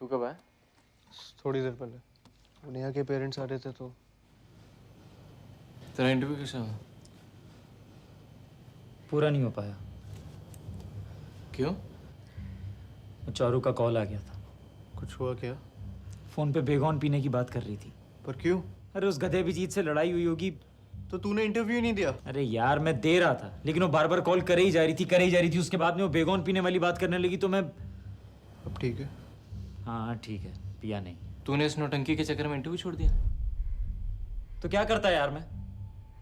तू कब आया? थोड़ी देर पहले। वो नेहा के पेरेंट्स आ रहे थे तो। तेरा इंटरव्यू कैसा हुआ? पूरा नहीं हो पाया। क्यों? चारू का कॉल आ गया था। कुछ हुआ क्या? फोन पे बेगॉन पीने की बात कर रही थी। पर क्यों? अरे उस गधे अभिजीत से लड़ाई हुई होगी। तो तूने इंटरव्यू नहीं दिया? अरे यार मैं दे रहा था, लेकिन वो बार बार कॉल करे ही जा रही थी। उसके बाद में वो बेगॉन पीने वाली बात करने लगी तो मैं। अब ठीक है? हाँ ठीक है, पिया नहीं। तूने इस नौटंकी के चक्कर में इंटरव्यू छोड़ दिया? तो क्या करता यार मैं,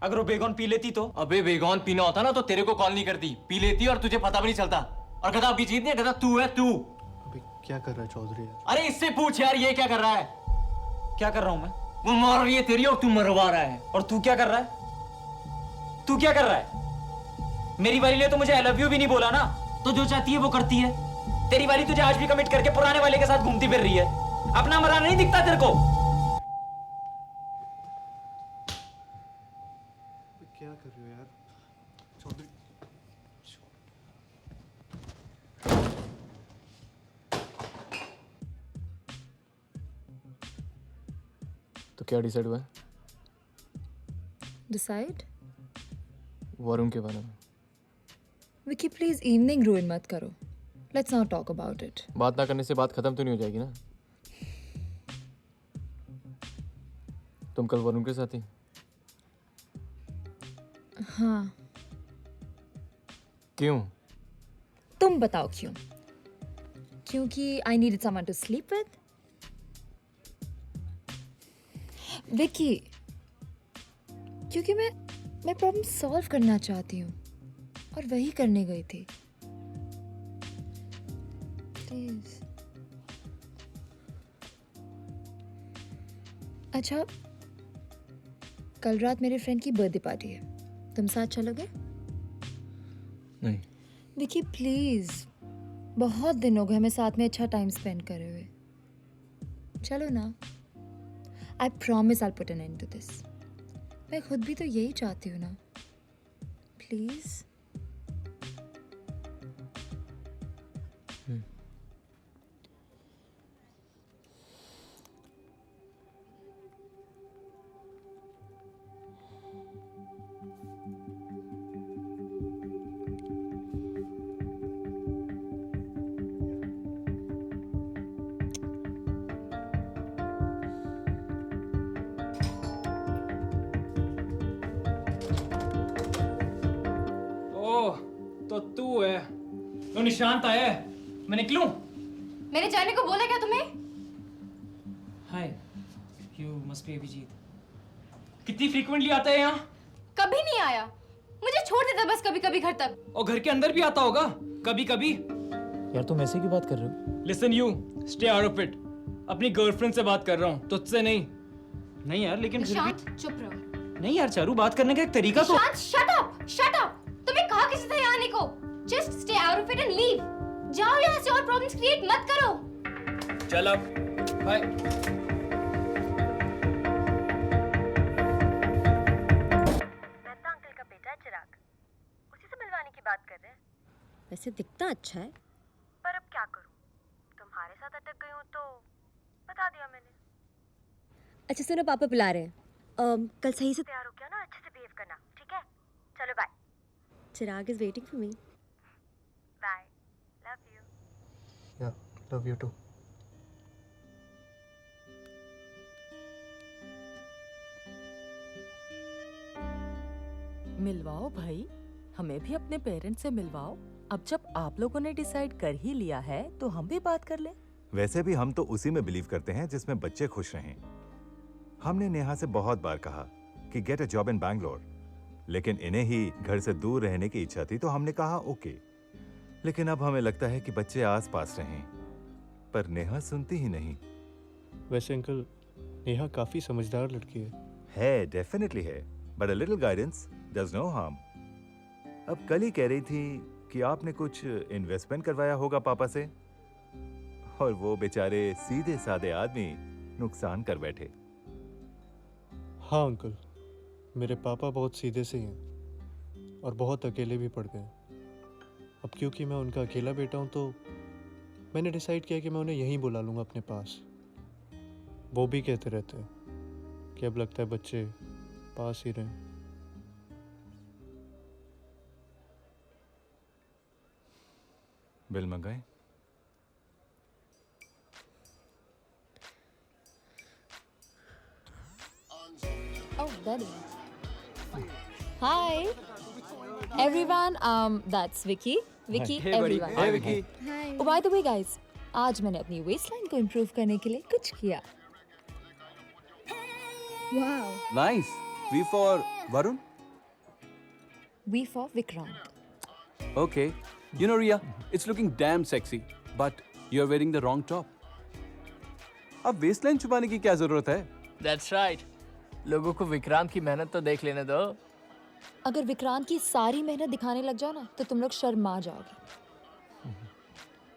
अगर वो बेगॉन पी लेती तो? अबे बेगॉन पीना होता ना तो तेरे को कॉल नहीं करती, पी लेती और तुझे पता भी नहीं चलता। और गधा अभिजीत नहीं, गधा तू है तू। अबे क्या कर रहा है चौधरी यार? अरे इससे पूछ यार, ये क्या कर रहा है? क्या कर रहा हूं मैं? वो मार रही है तेरी और तू मरवा रहा है। और तू क्या कर रहा है? तू क्या कर रहा है? मेरी वाली ने तो मुझे आई लव यू भी नहीं बोला ना, तो जो चाहती है वो करती है। तेरी वाली तुझे आज भी कमिट करके पुराने वाले के साथ घूमती फिर रही है। अपना मरा नहीं दिखता तेरे को? क्या कर रहे हो यार चौधरी? तो क्या डिसाइड हुआ है? डिसाइड? वरुण के बारे में। विकी प्लीज इवनिंग रूइन मत करो। Let's not talk about it. बात ना करने से बात खत्म तो नहीं हो जाएगी ना? तुम कल वरुण के साथ थी? हाँ। क्यों? तुम बताओ क्यों? क्योंकि I needed someone to sleep with. Vicky, क्योंकि मैं प्रॉब्लम सॉल्व करना चाहती हूँ और वही करने गई थी। प्लीज। अच्छा, कल रात मेरे फ्रेंड की बर्थडे पार्टी है, तुम साथ चलोगे? नहीं। विकी प्लीज, बहुत दिन हो गए हमें साथ में अच्छा टाइम स्पेंड करे हुए। चलो ना। I promise I put an end to this. मैं खुद भी तो यही चाहती हूँ ना। प्लीज। ओह, तो तू है। तो निशांत आया है, मैं निकलूं? मैंने जाने को बोला क्या तुम्हें? हाय, यू मस्ट बी अभिजीत। कितनी फ्रीक्वेंटली आता है यहाँ? कभी नहीं आया, मुझे छोड़ देता बस कभी कभी घर तक। और घर के अंदर भी आता होगा कभी कभी। यार तुम ऐसे क्यों बात कर रहे हो? Listen you, stay out of it. अपनी गर्लफ्रेंड से बात कर रहा हूँ, तुझसे नहीं। नहीं यार, लेकिन फिर निशांत भी। चुप रहो। नहीं यार चारू, बात करने का एक तरीका तो। Nishant shut up, shut up. तुम्हें कहा किसी से यहाँ आने को? Just stay out of it and leave. जाओ यहाँ से और प्रॉब्लम्स क्रिएट मत करो। चल अब, बाय। मेहता अंकल का बेटा है चिराग, उसी से मिलवाने की बात कर रहे हैं। वैसे दिखता अच्छा है। पर अब क्या करूं, तुम्हारे साथ अटक गई हूं तो बता दिया मैंने। अच्छा सुनो, पापा बुला रहे हैं। कल सही से तैयार हो गया ना, अच्छे से बिहेव करना, ठीक है? चलो bye. Chirag is waiting for me. Bye, love you. Yeah love you too. मिलवाओ भाई, हमें भी अपने पेरेंट्स से मिलवाओ। अब जब आप लोगों ने डिसाइड कर ही लिया है तो हम भी बात कर लें। वैसे भी हम तो उसी में बिलीव करते हैं जिसमें बच्चे खुश रहें। हमने नेहा से बहुत बार कहा कि get a job in Bangalore, लेकिन इन्हें ही घर से दूर रहने की इच्छा थी तो हमने कहा ओके। लेकिन अब हमें लगता है कि बच्चे आस पास रहें, पर नेहा सुनती ही नहीं। वैसे अंकल, नेहा काफी समझदार लड़की है, डेफिनेटली है, but a little guidance does no harm. अब कल ही कह रही थी कि आपने कुछ इन्वेस्टमेंट करवाया होगा पापा से, और वो बेचारे सीधे साधे आदमी नुकसान कर बैठे। हाँ अंकल, मेरे पापा बहुत सीधे से हैं और बहुत अकेले भी पड़ गए। अब क्योंकि मैं उनका अकेला बेटा हूँ तो मैंने डिसाइड किया कि मैं उन्हें यहीं बुला लूँगा अपने पास। वो भी कहते रहते हैं कि अब लगता है बच्चे पास ही रहें। बिल मंगाए? Oh, Daddy. Hi, everyone. That's Vicky. Vicky, everyone. Hey Vicky. Oh, by the way, guys, आज मैंने अपनी waistline को improve करने के लिए कुछ किया. Wow. Nice. V for Varun. V for Vikrant. Okay. You know Ria, it's looking damn sexy, but you're wearing the wrong top. अब waistline छुपाने की क्या जरूरत है? That's right. लोगों को विक्रांत की मेहनत तो देख लेने दो। अगर विक्रांत की सारी मेहनत दिखाने लग जाओ ना, तो तुम लोग शर्मा जाओगे.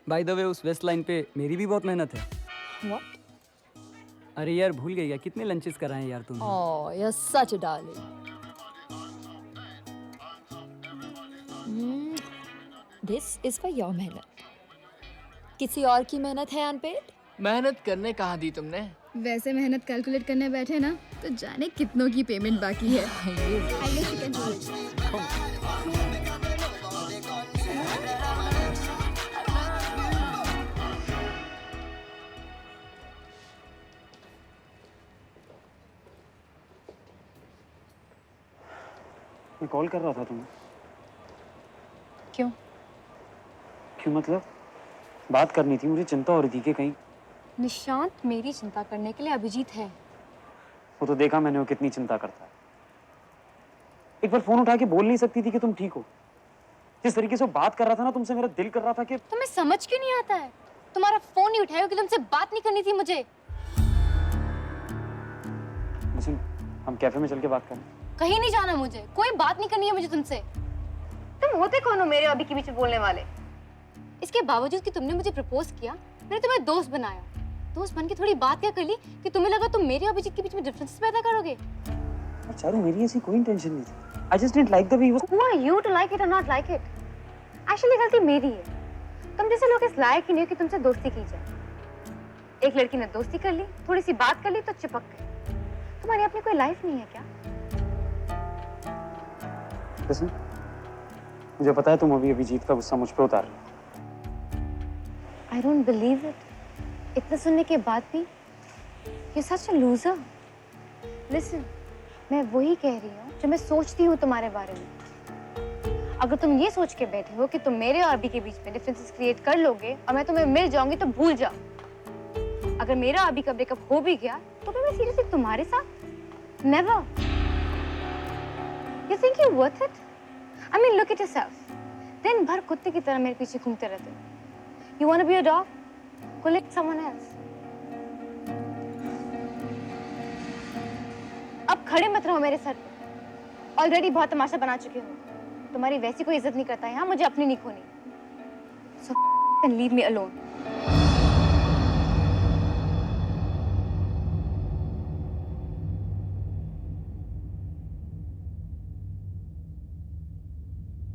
बाय द वे उस वेस्ट लाइन पे मेरी भी बहुत मेहनत है। What? अरे यार भूल गई यार, कितने लंचेस कराए यार तुमने। Oh, you're such a darling. This is for your मेहनत. किसी और की मेहनत है अनपेड? मेहनत करने कहाँ दी तुमने? वैसे मेहनत कैलकुलेट करने बैठे ना तो जाने कितनों की पेमेंट बाकी है। मैं कॉल कर रहा था तुम्हें। क्यों? क्यों मतलब? बात करनी थी, मुझे चिंता हो रही थी कि कहीं। निशांत, मेरी चिंता करने के लिए अभिजीत है। वो तो देखा मैंने वो कितनी चिंता करता है। एक बार फोन उठा के बोल नहीं सकती थी कि तुम ठीक हो? जिस तरीके से वो बात कर रहा था ना तुमसे, मेरा दिल कर रहा था कि तुम्हें समझ क्यों नहीं आता है? तुम्हारा फोन नहीं उठाया कि तुमसे बात नहीं करनी थी मुझे। सुन, हम कैफे में चल के बात करें। कहीं नहीं जाना मुझे, कोई बात नहीं करनी है मुझे तुमसे। तुम होते कौन हो मेरे अभी के बीच में बोलने वाले? इसके बावजूद कि तुमने मुझे प्रपोज किया, मैंने तुम्हें दोस्त बनाया। दोस्त बन के थोड़ी बात क्या कर ली कि तुम्हें लगा तुम मेरे अभिजीत के बीच में डिफरेंसेस पैदा करोगे। चारू, मेरी ऐसी कोई इंटेंशन नहीं थी। I just didn't like the way he was. Who are you to like it or not like it? Actually गलती मेरी है। तुम जैसे लोग इस लायक ही नहीं हो कि तुमसे दोस्ती की जाए। एक लड़की ने दोस्ती कर ली, थोड़ी सी बात कर ली तो चिपक गई। तुम्हारी अपनी कोई लाइफ नहीं है क्या? Listen, मुझे पता है तुम अभी अभिजीत का गुस्सा मुझ पे उतार रहे हो। I don't believe it. इतना सुनने के बाद भी you're such a loser. Listen, मैं वही कह रही हूँ जो मैं सोचती हूँ तुम्हारे बारे में। अगर तुम ये सोच के बैठे हो कि तुम मेरे और अभी के बीच में डिफरेंसेस क्रिएट कर लोगे और मैं तुम्हें मिल जाऊंगी तो भूल जाओ। अगर मेरा अभी का ब्रेकअप हो भी गया तो फिर मैं सीरियसली तुम्हारे साथ? Never. You think you're worth it? I mean, look at yourself. दिन भर कुत्ते की तरह मेरे पीछे घूमते रहते हो। You want to be a dog? Go lick someone else. अब खड़े मत रहो मेरे सर पे। ऑलरेडी बहुत तमाशा बना चुके हो। तुम्हारी वैसी कोई इज्जत नहीं करता है, हाँ? मुझे अपनी नहीं खोनी। So leave me alone.